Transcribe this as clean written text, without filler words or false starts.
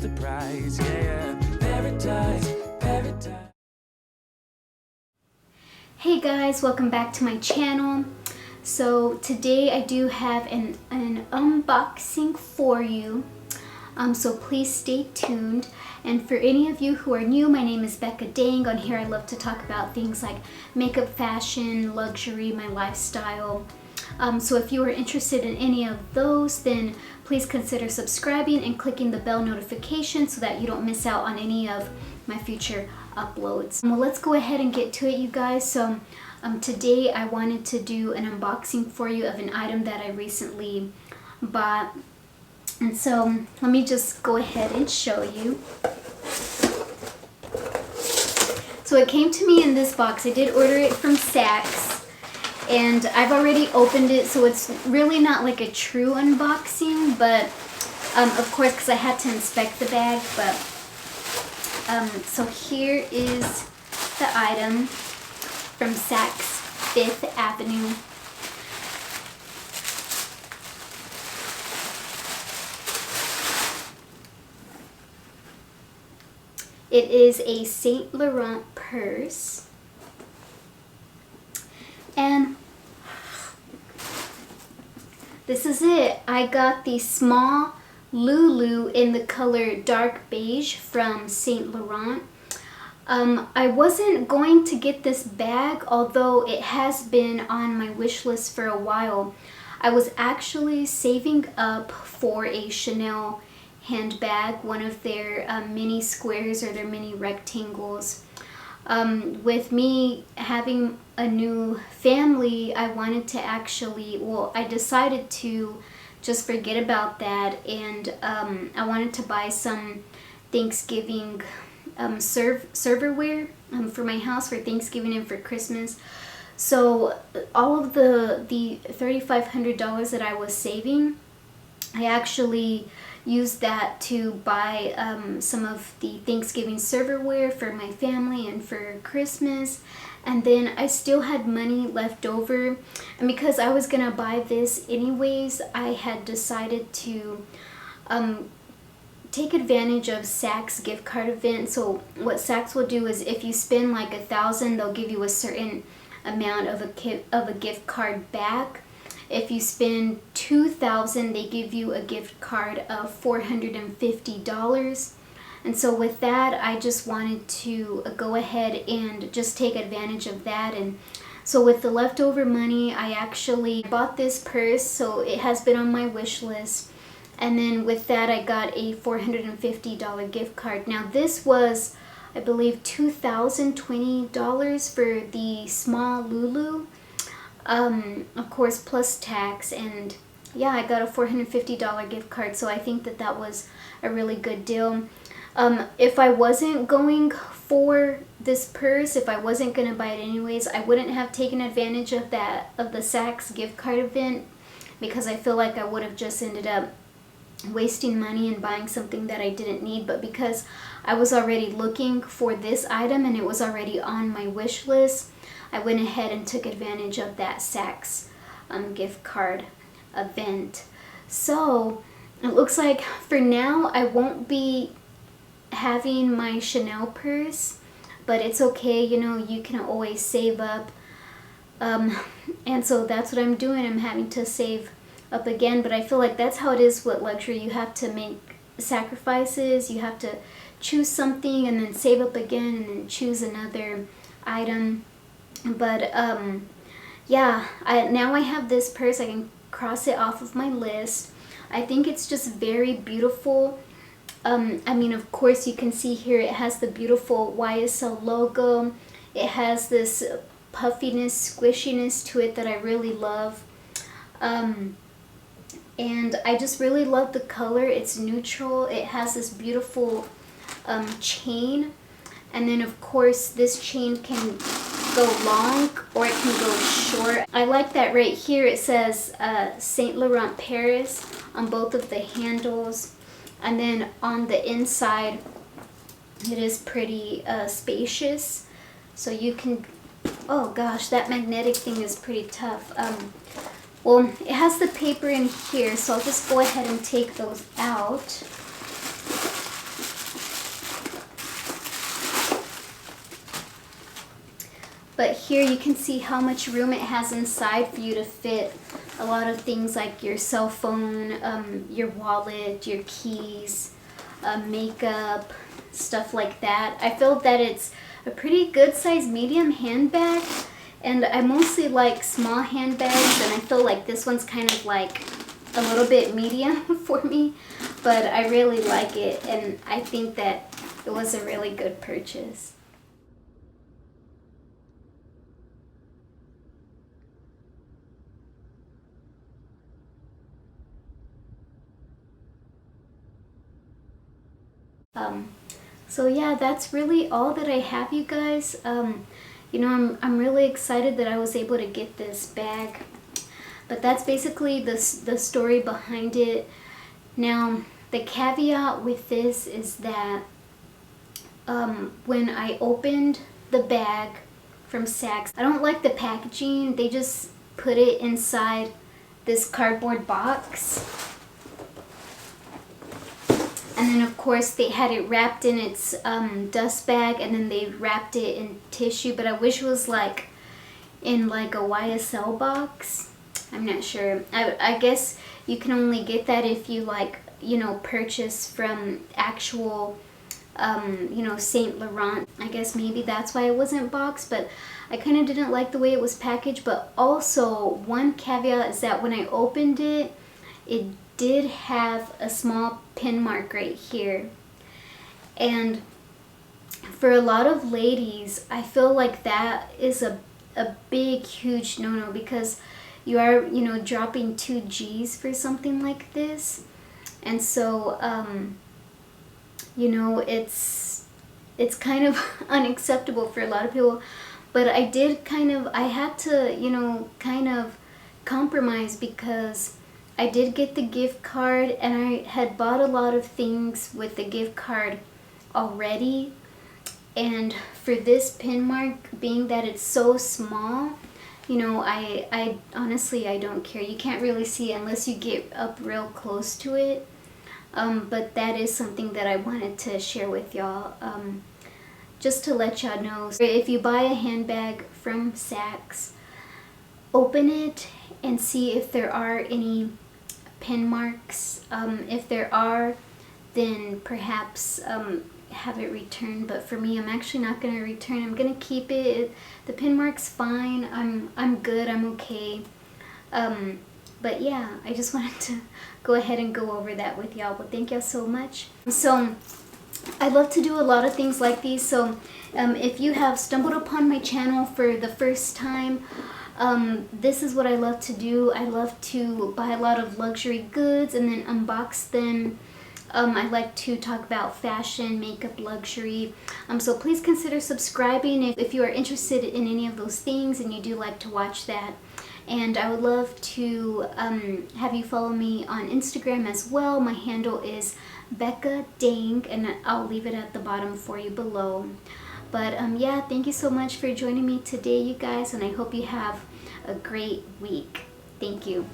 surprise, yeah. Paradise, paradise. Hey guys, welcome back to my channel. So today I do have an unboxing for you. So please stay tuned. And for any of you who are new, my name is Becca Dang. On here I love to talk about things like makeup, fashion, luxury, my lifestyle. So if you are interested in any of those, then please consider subscribing and clicking the bell notification so that you don't miss out on any of my future uploads. Well, let's go ahead and get to it, you guys. So today I wanted to do an unboxing for you of an item that I recently bought. And so let me just go ahead and show you. So it came to me in this box. I did order it from Saks, and I've already opened it, so it's really not like a true unboxing, but of course, because I had to inspect the bag. But so here is the item from Saks Fifth Avenue. It is a Saint Laurent purse, and this is it. I got the small Lulu in the color dark beige from Saint Laurent. I wasn't going to get this bag, although it has been on my wish list for a while. I was actually saving up for a Chanel handbag, one of their mini squares or their mini rectangles. With me having a new family, I wanted to actually, well, I decided to just forget about that, and I wanted to buy some Thanksgiving serverware for my house for Thanksgiving and for Christmas. So all of the $3,500 that I was saving, I actually used that to buy some of the Thanksgiving serverware for my family and for Christmas. And then I still had money left over, and because I was gonna buy this anyways, I had decided to take advantage of Saks gift card event. So what Saks will do is if you spend like $1,000, they'll give you a certain amount of a gift card back. If you spend $2,000, they give you a gift card of $450. And so with that, I just wanted to go ahead and just take advantage of that. And so with the leftover money, I actually bought this purse, so it has been on my wish list. And then with that, I got a $450 gift card. Now this was, I believe, $2,020 for the small Lulu. Of course, plus tax, and yeah, I got a $450 gift card, so I think that that was a really good deal. If I wasn't going for this purse, if I wasn't gonna buy it anyways, I wouldn't have taken advantage of the Saks gift card event, because I feel like I would have just ended up wasting money and buying something that I didn't need. But because I was already looking for this item and it was already on my wish list, I went ahead and took advantage of that Saks gift card event. So it looks like for now I won't be having my Chanel purse, but it's okay, you know, you can always save up. And so that's what I'm doing. I'm having to save up again, but I feel like that's how it is with luxury. You have to make sacrifices. You have to choose something and then save up again and then choose another item. But yeah, now I have this purse. I can cross it off of my list. I think it's just very beautiful. I mean, of course, you can see here it has the beautiful YSL logo. It has this puffiness, squishiness to it that I really love. And I just really love the color. It's neutral. It has this beautiful chain. And then, of course, this chain can go long or it can go short. I like that right here it says Saint Laurent Paris on both of the handles. And then on the inside, it is pretty spacious. So you can, oh gosh, that magnetic thing is pretty tough. Well, it has the paper in here, so I'll just go ahead and take those out. But here you can see how much room it has inside for you to fit a lot of things like your cell phone, your wallet, your keys, makeup, stuff like that. I feel that it's a pretty good size medium handbag, and I mostly like small handbags, and I feel like this one's kind of like a little bit medium for me, but I really like it, and I think that it was a really good purchase. So yeah, that's really all that I have, you guys. You know, I'm really excited that I was able to get this bag. But that's basically the story behind it. Now, the caveat with this is that when I opened the bag from Saks, I don't like the packaging. They just put it inside this cardboard box. And then of course they had it wrapped in its dust bag, and then they wrapped it in tissue, but I wish it was like in like a YSL box. I'm not sure. I guess you can only get that if you like, you know, purchase from actual, you know, Saint Laurent. I guess maybe that's why it wasn't boxed, but I kind of didn't like the way it was packaged. But also one caveat is that when I opened it, it did have a small pin mark right here. And for a lot of ladies, I feel like that is a big, huge no-no, because you are, you know, dropping 2 G's for something like this. And so, you know, it's kind of unacceptable for a lot of people. But I had to, you know, kind of compromise, because I did get the gift card, and I had bought a lot of things with the gift card already. And for this pin mark, being that it's so small, you know, I honestly, I don't care. You can't really see it unless you get up real close to it. But that is something that I wanted to share with y'all. Just to let y'all know, if you buy a handbag from Saks, open it and see if there are any pin marks. If there are, then perhaps have it returned. But for me, I'm actually not going to return. I'm going to keep it. The pin mark's fine. I'm good. I'm okay. But yeah, I just wanted to go ahead and go over that with y'all. But thank y'all so much. So I love to do a lot of things like these. So if you have stumbled upon my channel for the first time, this is what I love to do. I love to buy a lot of luxury goods and then unbox them. I like to talk about fashion, makeup, luxury. So please consider subscribing if you are interested in any of those things and you do like to watch that. And I would love to have you follow me on Instagram as well. My handle is Becca Dang, and I'll leave it at the bottom for you below. But yeah, thank you so much for joining me today, you guys, and I hope you have a great week. Thank you.